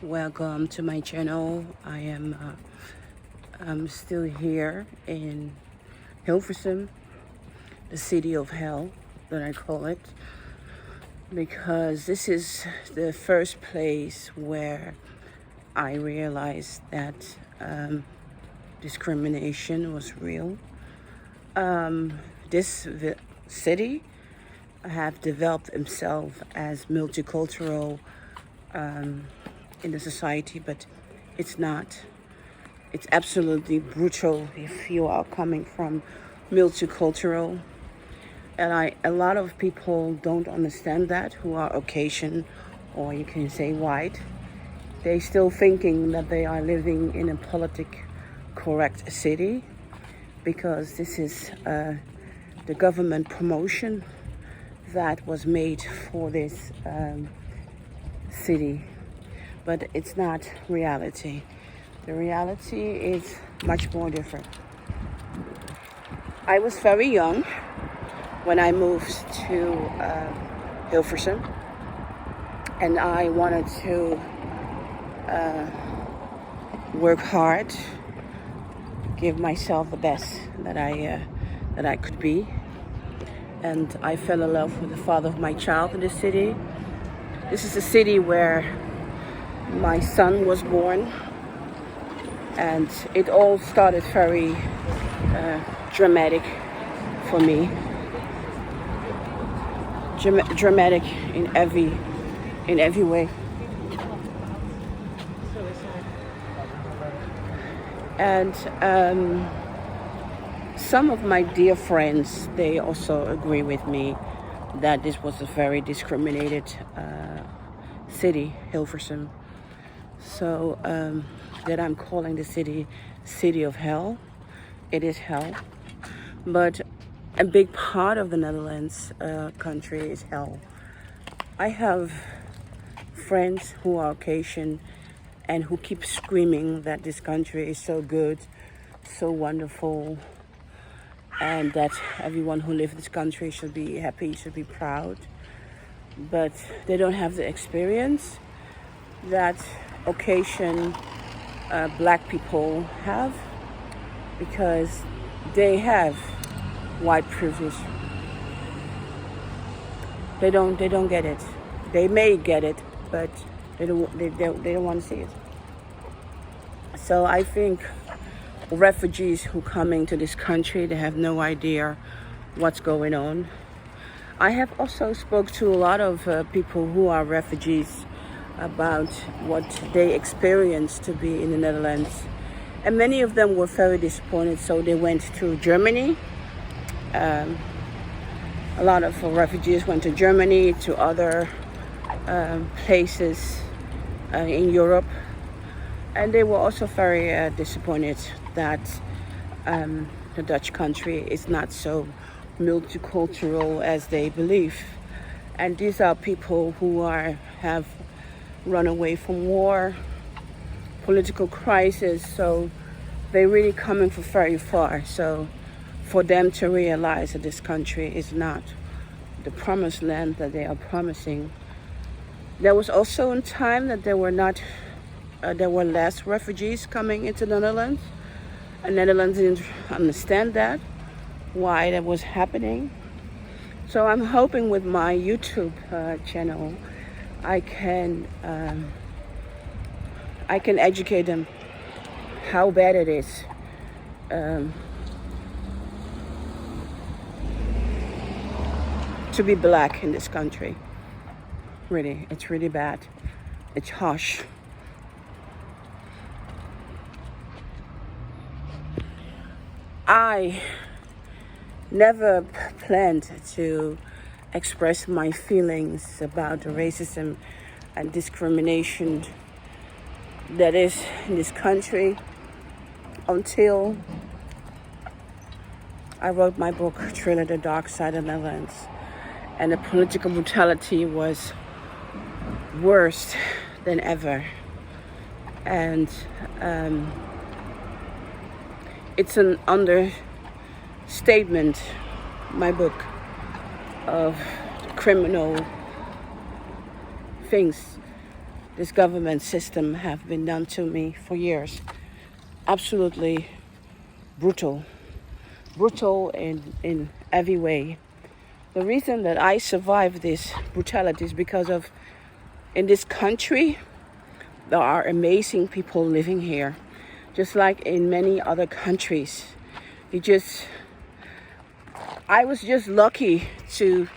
Welcome to my channel. I'm still here in Hilversum, the city of hell that I call it, because this is the first place where I realized that discrimination was real. This city have developed himself as multicultural in the society, but it's not. It's absolutely brutal if you are coming from multicultural. And a lot of people don't understand that, who are Caucasian, or you can say white. They still thinking that they are living in a politically correct city, because this is the government promotion that was made for this city. But it's not reality. The reality is much more different. I was very young when I moved to Hilversum, and I wanted to work hard, give myself the best that I could be. And I fell in love with the father of my child in this city. This is a city where my son was born, and it all started very dramatic for me. Dramatic in every way. And some of my dear friends, they also agree with me that this was a very discriminated city, Hilversum. So that I'm calling the city of hell. It is hell. But a big part of the Netherlands country is hell. I have friends who are Caucasian and who keep screaming that this country is so good, so wonderful, and that everyone who lives in this country should be happy, should be proud. But they don't have the experience that Caucasian black people have, because they have white privilege. They don't get it. They may get it, but they don't want to see it. So I think refugees who coming to this country, they have no idea what's going on. I have also spoke to a lot of people who are refugees about what they experienced to be in the Netherlands. And many of them were very disappointed, so they went to Germany. A lot of refugees went to Germany, to other places in Europe. And they were also very disappointed that the Dutch country is not so multicultural as they believe. And these are people who have run away from war, political crisis, so they're really coming from very far. So for them to realize that this country is not the promised land that they are promising. There was also a time that there were less refugees coming into the Netherlands. And Netherlands didn't understand that, why that was happening. So I'm hoping with my YouTube channel, I can educate them how bad it is to be black in this country. Really, it's really bad. It's harsh. I never planned to express my feelings about the racism and discrimination that is in this country until I wrote my book, Thriller: The Dark Side of the Netherlands. And the political brutality was worse than ever. And it's an understatement, my book, of criminal things this government system have been done to me for years. Absolutely brutal. Brutal in every way. The reason that I survived this brutality is because of, in this country, there are amazing people living here. Just like in many other countries. I was just lucky to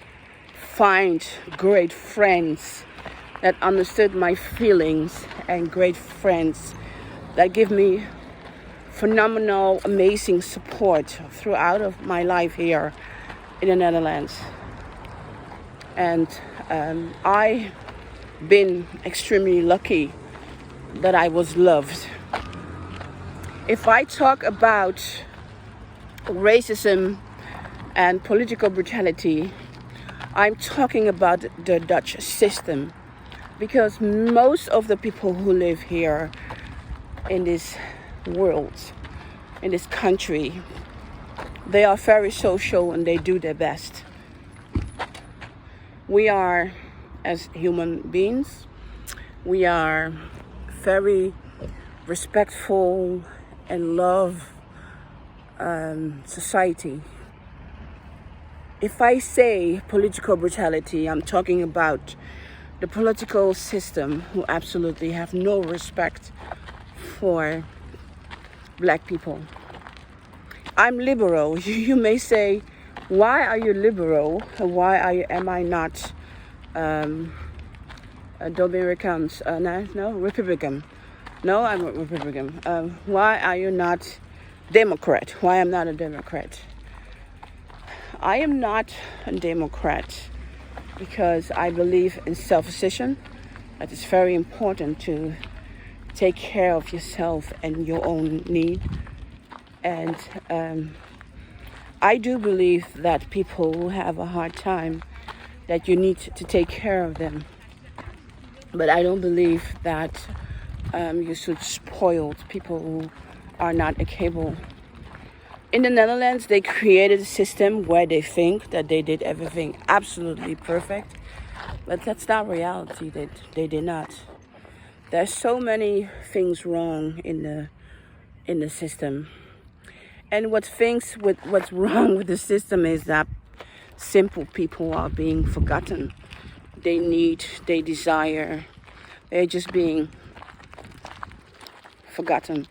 find great friends that understood my feelings, and great friends that give me phenomenal, amazing support throughout of my life here in the Netherlands. And I've been extremely lucky that I was loved. If I talk about racism and political brutality, I'm talking about the Dutch system, because most of the people who live here in this world, in this country, they are very social and they do their best. We are, as human beings, we are very respectful and love society. If I say political brutality, I'm talking about the political system who absolutely have no respect for black people. I'm liberal. You may say, why are you liberal? Am I not Dominicans? No, Republican. No, I'm a Republican. Why are you not Democrat? Why am I not a Democrat? I am not a Democrat because I believe in self-decision. That is very important to take care of yourself and your own need. And I do believe that people who have a hard time, that you need to take care of them. But I don't believe that you should spoil people who are not capable. In the Netherlands, they created a system where they think that they did everything absolutely perfect. But that's not reality. They did not. There's so many things wrong in the system. And what's wrong with the system is that simple people are being forgotten. They desire, they're just being forgotten.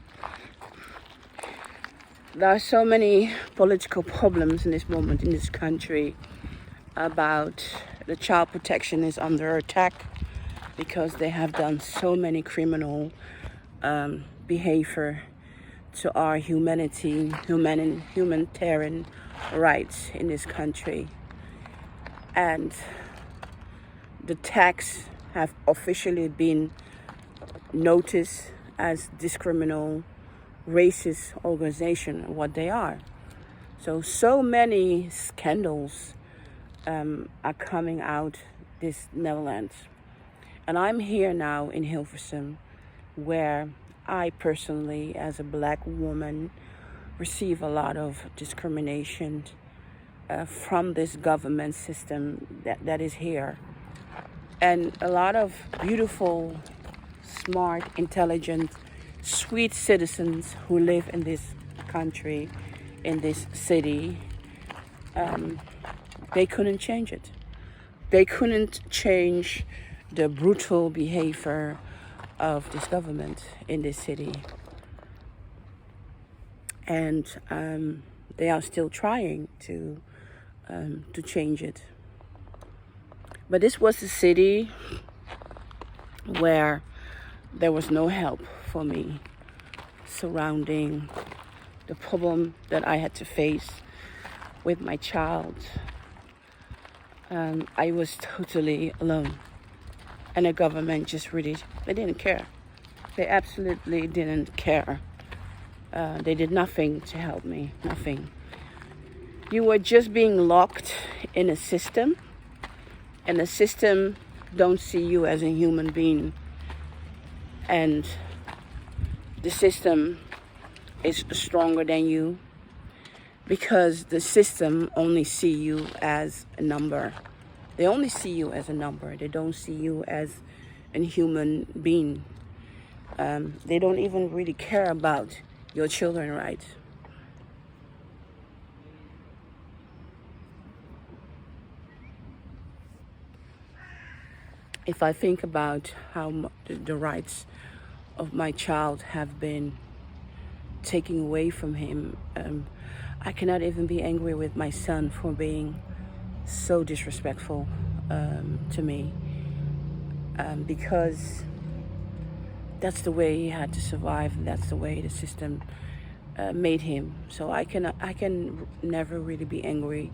There are so many political problems in this moment in this country about the child protection is under attack because they have done so many criminal behavior to our humanitarian rights in this country. And the tax have officially been noticed as discriminal racist organization, what they are. So many scandals are coming out this Netherlands. And I'm here now in Hilversum, where I personally, as a black woman, receive a lot of discrimination from this government system that is here. And a lot of beautiful, smart, intelligent, sweet citizens who live in this country, in this city, they couldn't change it. They couldn't change the brutal behavior of this government in this city. And they are still trying to change it. But this was a city where there was no help for me surrounding the problem that I had to face with my child. I was totally alone. And the government just really, they didn't care. They absolutely didn't care. They did nothing to help me, nothing. You were just being locked in a system, and the system don't see you as a human being. And the system is stronger than you because the system only see you as a number. They only see you as a number. They don't see you as and human being. They don't even really care about your children, right? If I think about how the rights of my child have been taken away from him, I cannot even be angry with my son for being so disrespectful to me, because that's the way he had to survive, and that's the way the system made him. So I can never really be angry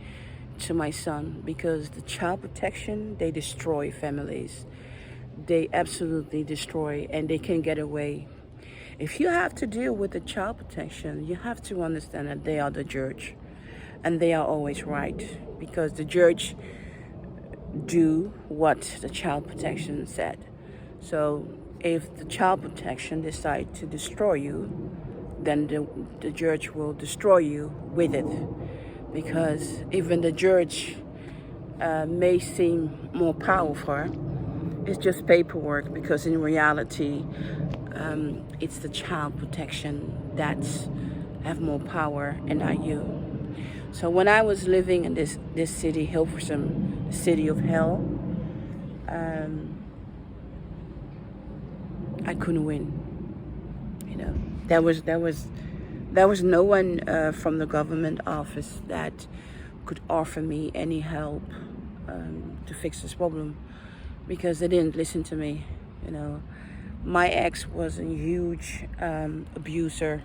to my son, because the child protection, they destroy families. They absolutely destroy, and they can get away. If you have to deal with the child protection, you have to understand that they are the judge, and they are always right, because the judge do what the child protection said. So if the child protection decide to destroy you, then the judge will destroy you with it, because even the judge may seem more powerful. It's just paperwork, because in reality, it's the child protection that have more power and not you. So when I was living in this city, Hilversum, the city of hell, I couldn't win. You know, there was no one from the government office that could offer me any help to fix this problem, because they didn't listen to me. You know, my ex was a huge abuser.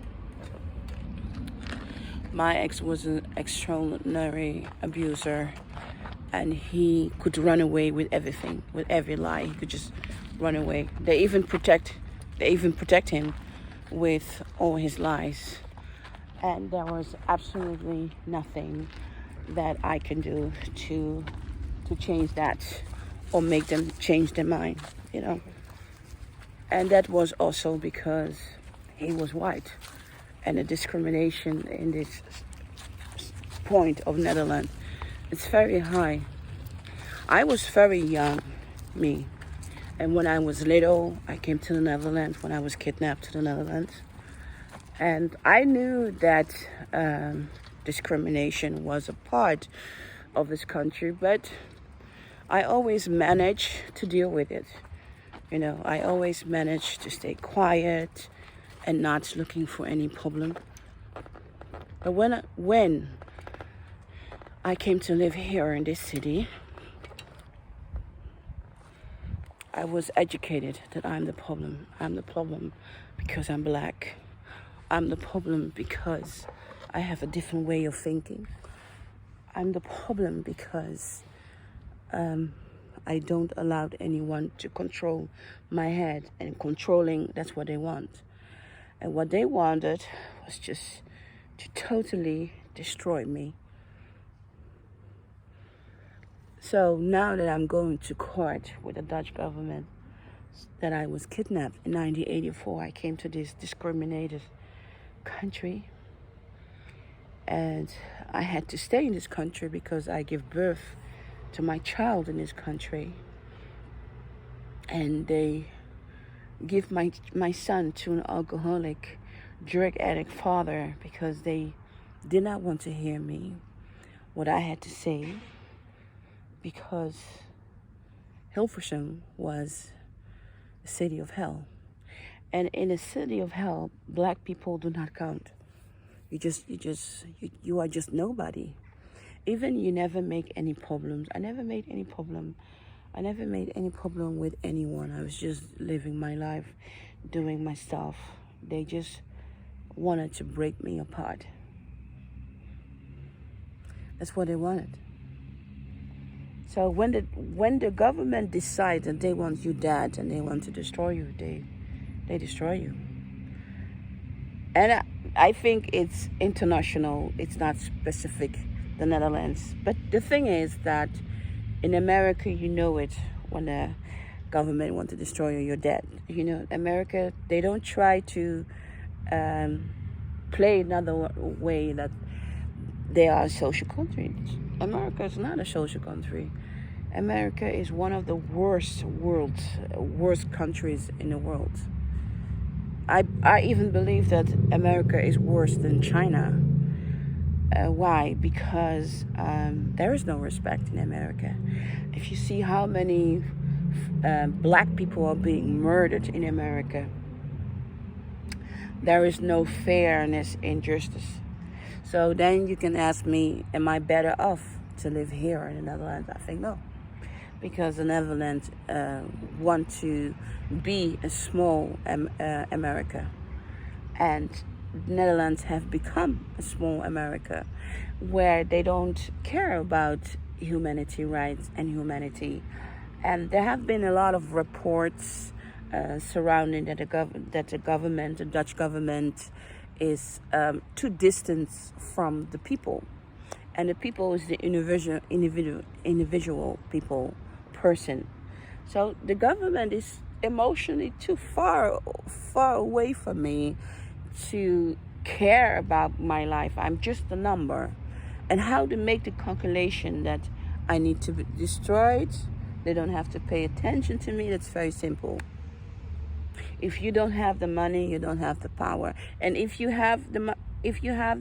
My ex was an extraordinary abuser, and he could run away with everything, with every lie. He could just run away. They even protect him with all his lies, and there was absolutely nothing that I can do to change that or make them change their mind, you know. And that was also because he was white, and the discrimination in this point of Netherlands, it's very high. I was very young, me, and when I was little, I came to the Netherlands when I was kidnapped to the Netherlands, and I knew that discrimination was a part of this country, but I always managed to deal with it. You know, I always managed to stay quiet and not looking for any problem. But when I came to live here in this city, I was educated that I'm the problem. I'm the problem because I'm black. I'm the problem because I have a different way of thinking. I'm the problem because I don't allow anyone to control my head, and controlling, that's what they want. And what they wanted was just to totally destroy me. So now that I'm going to court with the Dutch government, that I was kidnapped in 1984, I came to this discriminated country, and I had to stay in this country because I give birth to my child in this country, and they give my son to an alcoholic, drug addict father, because they did not want to hear me, what I had to say, because Hilversum was a city of hell, and in a city of hell, black people do not count. You are just nobody. Even you never make any problems. I never made any problem. I never made any problem with anyone. I was just living my life, doing my stuff. They just wanted to break me apart. That's what they wanted. So when the government decides that they want you dead and they want to destroy you, they destroy you. And I think it's international. It's not specific, the Netherlands. But the thing is that in America, you know it, when the government wants to destroy you, you're dead. You know, America, they don't try to play another way that they are a social country. America is not a social country. America is one of the worst countries in the world. I even believe that America is worse than China. Why? Because there is no respect in America. If you see how many black people are being murdered in America, there is no fairness in justice. So then you can ask me, am I better off to live here in the Netherlands? I think no. Because the Netherlands want to be a small America. And the Netherlands have become a small America where they don't care about humanity rights and humanity. And there have been a lot of reports surrounding that the Dutch government, is too distant from the people. And the people is the individual person. So the government is emotionally too far away from me to care about my life. I'm just a number. And how to make the calculation that I need to be destroyed, they don't have to pay attention to me, that's very simple. If you don't have the money, you don't have the power. And if you have the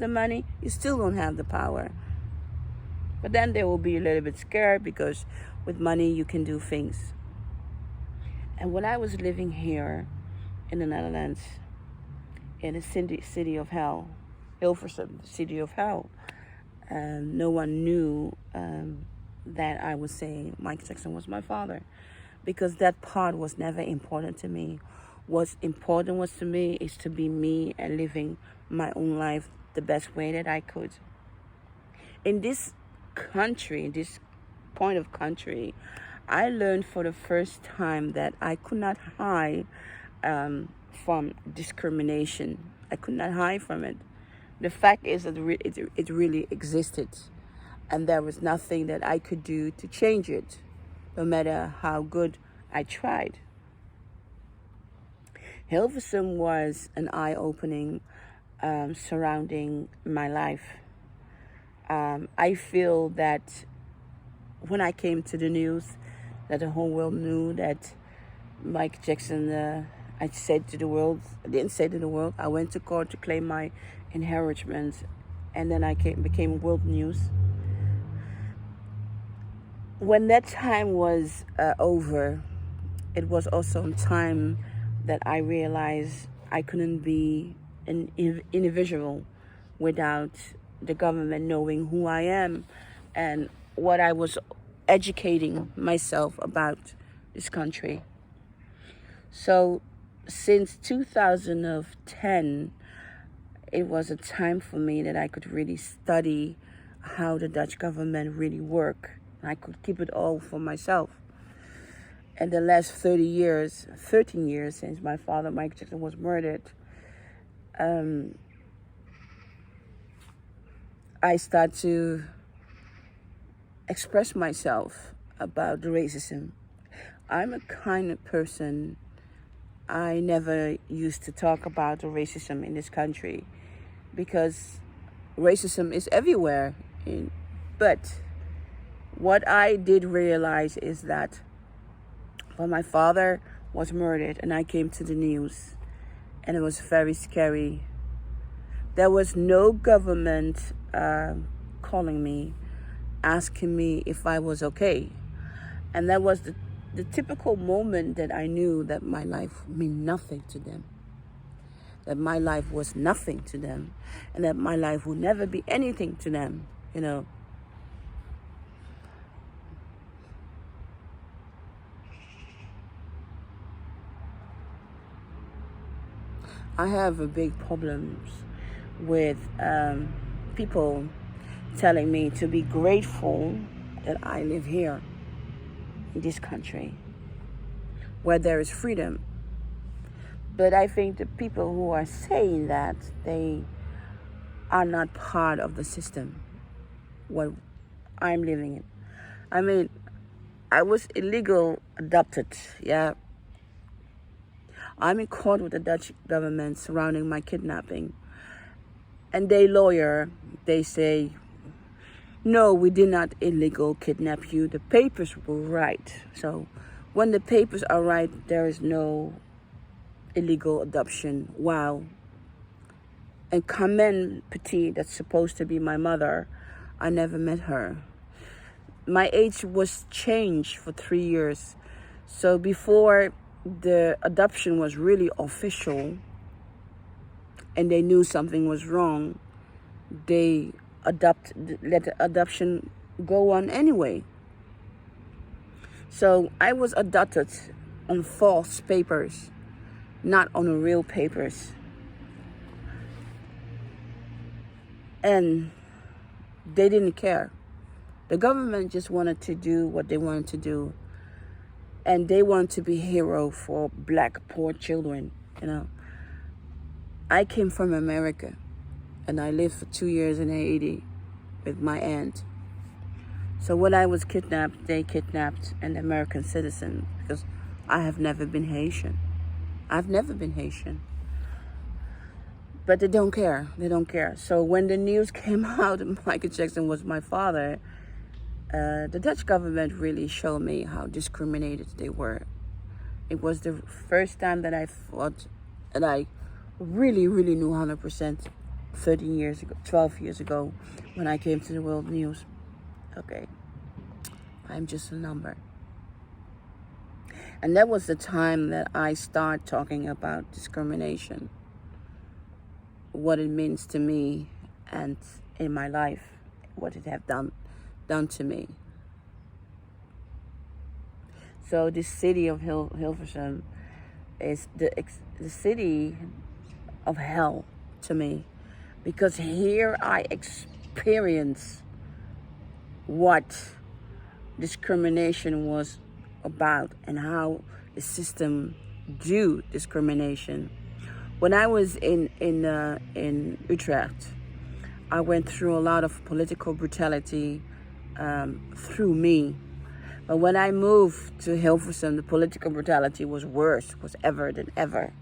money, you still don't have the power. But then they will be a little bit scared because with money you can do things. And when I was living here in the Netherlands, in the city of hell, Hilversum, the city of hell, no one knew that I was saying Michael Jackson was my father, because that part was never important to me. What's important was to me is to be me and living my own life the best way that I could. In this country, this point of country, I learned for the first time that I could not hide from discrimination. I could not hide from it. The fact is that it really existed, and there was nothing that I could do to change it, no matter how good I tried. Hilversum was an eye-opening surrounding my life. I feel that when I came to the news, that the whole world knew that Michael Jackson, I didn't say to the world, I went to court to claim my inheritance, and then I became world news. When that time was over, it was also a time that I realized I couldn't be an individual without the government knowing who I am and what I was educating myself about this country. So since 2010, it was a time for me that I could really study how the Dutch government really work. I could keep it all for myself. And the last 13 years since my father, Michael Jackson, was murdered, I start to express myself about the racism. I'm a kind of person, I never used to talk about the racism in this country because racism is everywhere. But what I did realize is that when my father was murdered and I came to the news, and it was very scary, there was no government calling me, asking me if I was okay. And that was the typical moment that I knew that my life meant nothing to them. That my life was nothing to them. And that my life would never be anything to them, you know. I have a big problems with people telling me to be grateful that I live here in this country where there is freedom. But I think the people who are saying that, they are not part of the system what I'm living in. I mean, I was illegal adopted, yeah. I'm in court with the Dutch government surrounding my kidnapping. And they say No, we did not illegal kidnap you. The papers were right. So when the papers are right, there is no illegal adoption. Wow. And Mocienne Petit, that's supposed to be my mother, I never met her. My age was changed for 3 years. So before the adoption was really official and they knew something was wrong, they let the adoption go on anyway. So I was adopted on false papers, not on the real papers. And they didn't care. The government just wanted to do what they wanted to do. And they wanted to be hero for black poor children, you know. I came from America. And I lived for 2 years in Haiti with my aunt. So when I was kidnapped, they kidnapped an American citizen because I have never been Haitian. I've never been Haitian. But they don't care. They don't care. So when the news came out that Michael Jackson was my father, the Dutch government really showed me how discriminated they were. It was the first time that I thought that I really, really knew 100%. 13 years ago, 12 years ago, when I came to the world news. Okay, I'm just a number. And that was the time that I started talking about discrimination, what it means to me and in my life, what it have done to me. So this city of Hilversum is the city of hell to me. Because here I experience what discrimination was about and how the system do discrimination. When I was in Utrecht, I went through a lot of political brutality through me. But when I moved to Hilversum, the political brutality was worse, was ever than ever.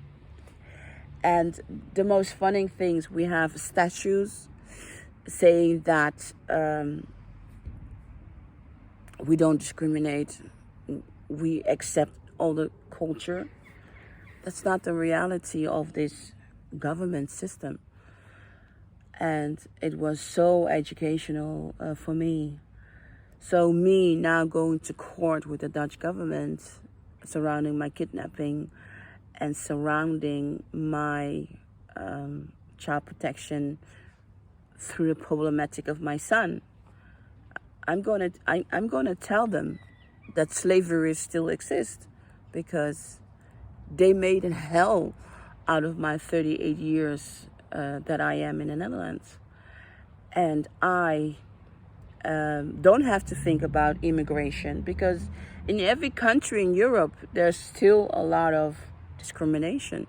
And the most funny things, we have statues saying that we don't discriminate, we accept all the culture. That's not the reality of this government system. And it was so educational for me. So me now going to court with the Dutch government surrounding my kidnapping and surrounding my child protection through the problematic of my son, I'm gonna tell them that slavery still exists, because they made a hell out of my 38 years that I am in the Netherlands. And I don't have to think about immigration, because in every country in Europe, there's still a lot of discrimination.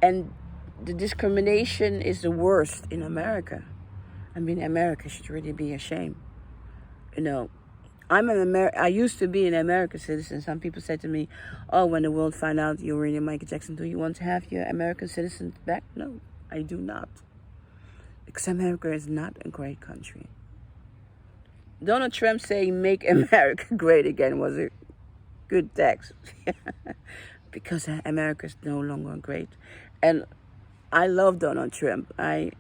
And the discrimination is the worst in America. I mean, America should really be ashamed. You know, I used to be an American citizen. Some people said to me, oh, when the world find out you were in Michael Jackson, do you want to have your American citizen back? No, I do not. Because America is not a great country. Donald Trump saying, make America great again, was a good text. Because America is no longer great. And I love Donald Trump. I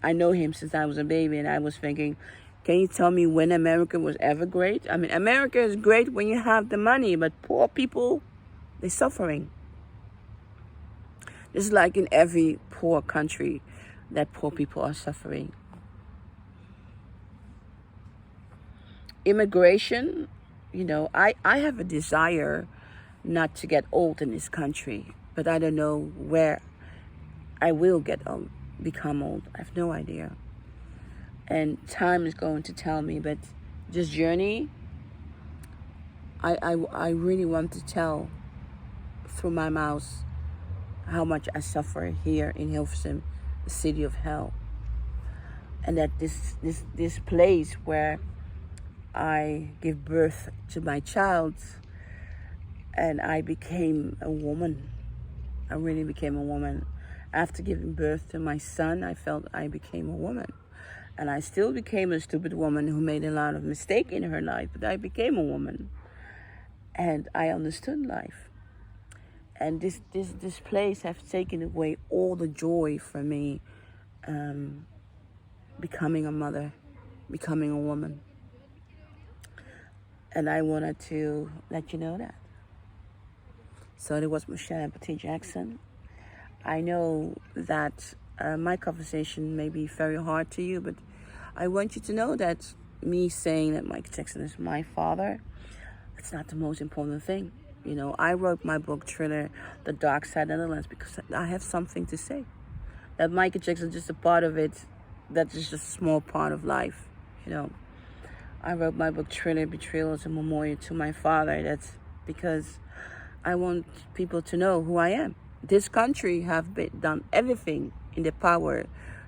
know him since I was a baby, and I was thinking, can you tell me when America was ever great? I mean, America is great when you have the money, but poor people, they're suffering. Just like in every poor country, that poor people are suffering. Immigration, you know, I have a desire not to get old in this country, but I don't know where I will become old. I have no idea. And time is going to tell me, but this journey, I really want to tell through my mouth how much I suffer here in Hilversum, the city of hell. And that this place where I give birth to my child, and I became a woman. I really became a woman. After giving birth to my son, I felt I became a woman. And I still became a stupid woman who made a lot of mistakes in her life, but I became a woman. And I understood life. And this place has taken away all the joy from me, becoming a mother, becoming a woman. And I wanted to let you know that. So there was Mocienne Petit Jackson. I know that my conversation may be very hard to you, but I want you to know that me saying that Michael Jackson is my father, it's not the most important thing. You know, I wrote my book, Thriller, The Dark Side of the Lens, because I have something to say. That Michael Jackson is just a part of it, that is just a small part of life, you know. I wrote my book, Thriller, Betrayal, as a memorial to my father. That's because I want people to know who I am. This country have done everything in their power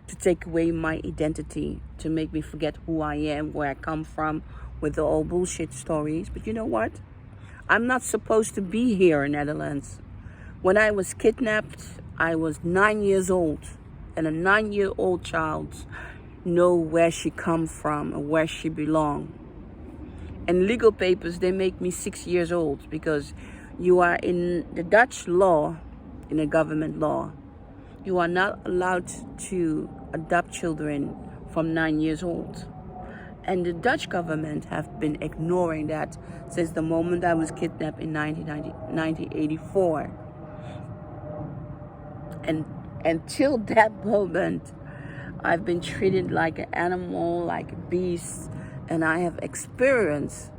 to take away my identity, to make me forget who I am, where I come from, with the old bullshit stories. But you know what? I'm not supposed to be here in Netherlands. When I was kidnapped, I was 9 years old. And a 9-year-old child know where she come from and where she belong. And legal papers, they make me 6 years old, because you are in the Dutch law, in the government law, you are not allowed to adopt children from 9 years old. And the Dutch government have been ignoring that since the moment I was kidnapped in 1984. And until that moment, I've been treated like an animal, like a beast, and I have experienced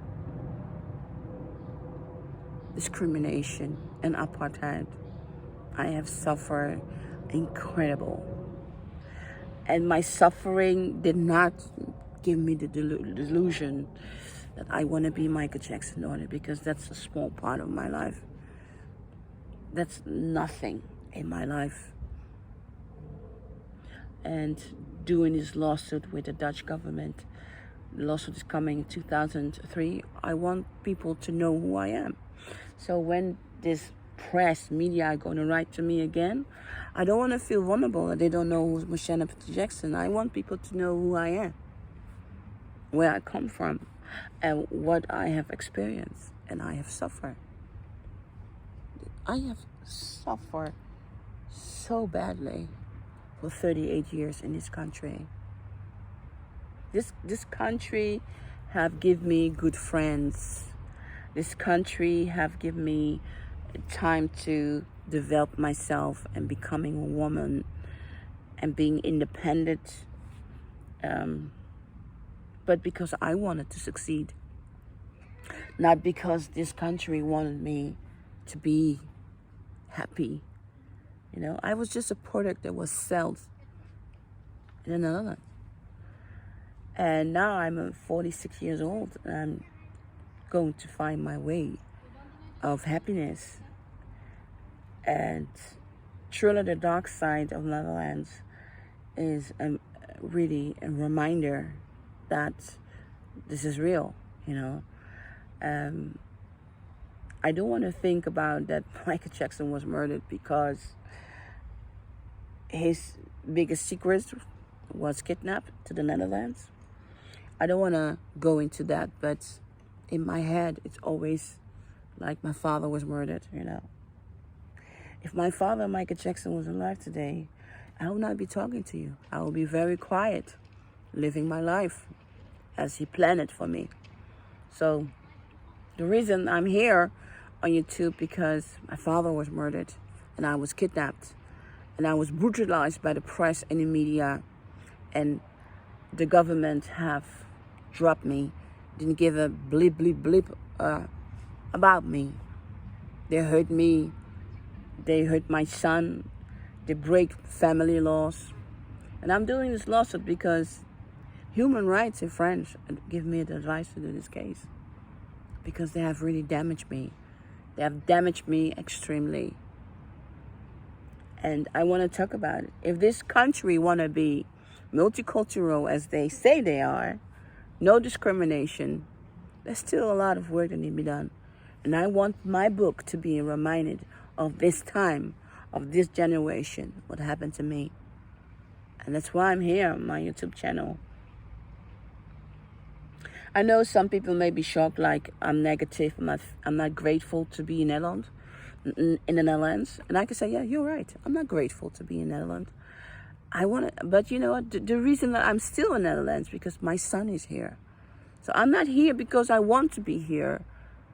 discrimination and apartheid. I have suffered incredible. And my suffering did not give me the delusion that I want to be Michael Jackson daughter, because that's a small part of my life. That's nothing in my life. And doing this lawsuit with the Dutch government, the lawsuit is coming in 2003, I want people to know who I am. So when this press, media are going to write to me again, I don't want to feel vulnerable that they don't know who's Mocienne Petit Jackson. I want people to know who I am, where I come from, and what I have experienced, and I have suffered. I have suffered so badly for 38 years in this country. This country have given me good friends. This country have given me time to develop myself and becoming a woman and being independent. But because I wanted to succeed. Not because this country wanted me to be happy. You know, I was just a product that was sold in the Netherlands. And now I'm 46 years old, and I'm going to find my way of happiness. And Thriller, The Dark Side of Netherlands is really a reminder that this is real, you know. I don't want to think about that Michael Jackson was murdered because his biggest secret was kidnapped to the Netherlands. I don't want to go into that, but in my head, it's always like my father was murdered, you know. If my father, Michael Jackson, was alive today, I would not be talking to you. I will be very quiet, living my life as he planned it for me. So the reason I'm here on YouTube, because my father was murdered and I was kidnapped and I was brutalized by the press and the media, and the government have dropped me, didn't give a blip about me. They hurt me, they hurt my son, they break family laws. And I'm doing this lawsuit because human rights in France give me the advice to do this case, because they have really damaged me. They have damaged me extremely. And I want to talk about it. If this country want to be multicultural as they say they are, no discrimination, there's still a lot of work that needs to be done. And I want my book to be reminded of this time, of this generation, what happened to me. And that's why I'm here on my YouTube channel, I know some people may be shocked, like I'm negative, I'm not grateful to be in Netherlands, in the Netherlands. And I can say, yeah, you're right. I'm not grateful to be in Netherlands. I want to, but you know what? The reason that I'm still in Netherlands because my son is here. So I'm not here because I want to be here.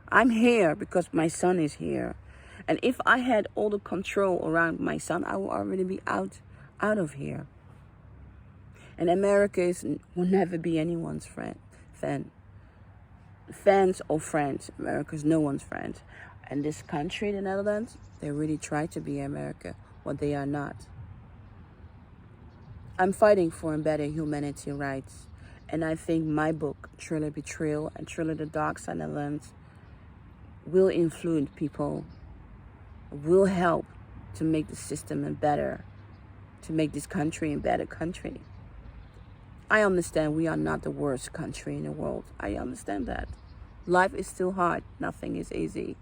I'm here because my son is here. And if I had all the control around my son, I would already be out of here. And America will never be anyone's fans or friends. America's no one's friend. And this country, the Netherlands, they really try to be America, what they are not. I'm fighting for better humanity rights. And I think my book, Truly Betrayal and Truly the Dark Side of the Netherlands, will influence people, will help to make the system better, to make this country a better country. I understand we are not the worst country in the world. I understand that. Life is still hard. Nothing is easy.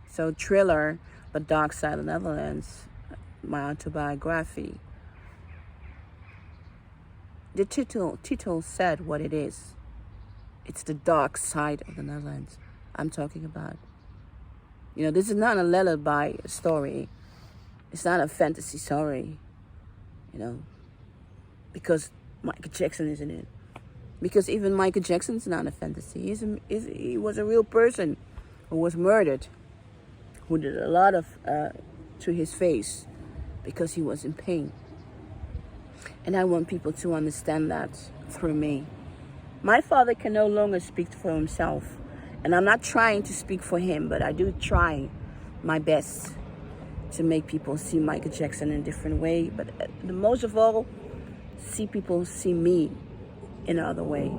So Thriller, The Dark Side of the Netherlands, my autobiography. The title said what it is. It's the dark side of the Netherlands I'm talking about. You know, this is not a lullaby story. It's not a fantasy story. You know, because Michael Jackson is in it. Because even Michael Jackson's not a fantasy. He was a real person who was murdered, who did a lot of to his face because he was in pain. And I want people to understand that through me. My father can no longer speak for himself. And I'm not trying to speak for him, but I do try my best to make people see Michael Jackson in a different way. But the most of all, see people see me in another way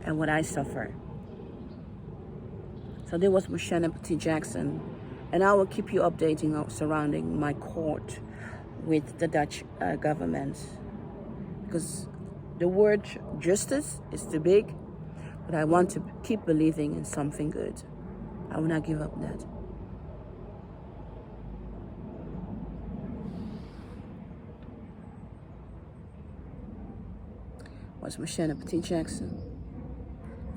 and what I suffer. So there was Mocienne Petit Jackson. And I will keep you updating surrounding my court with the Dutch government. Because the word justice is too big, but I want to keep believing in something good. I will not give up that. Was Mocienne Petit Jackson.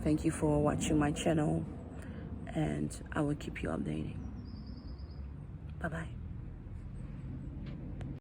Thank you for watching my channel, and I will keep you updating. Bye-bye.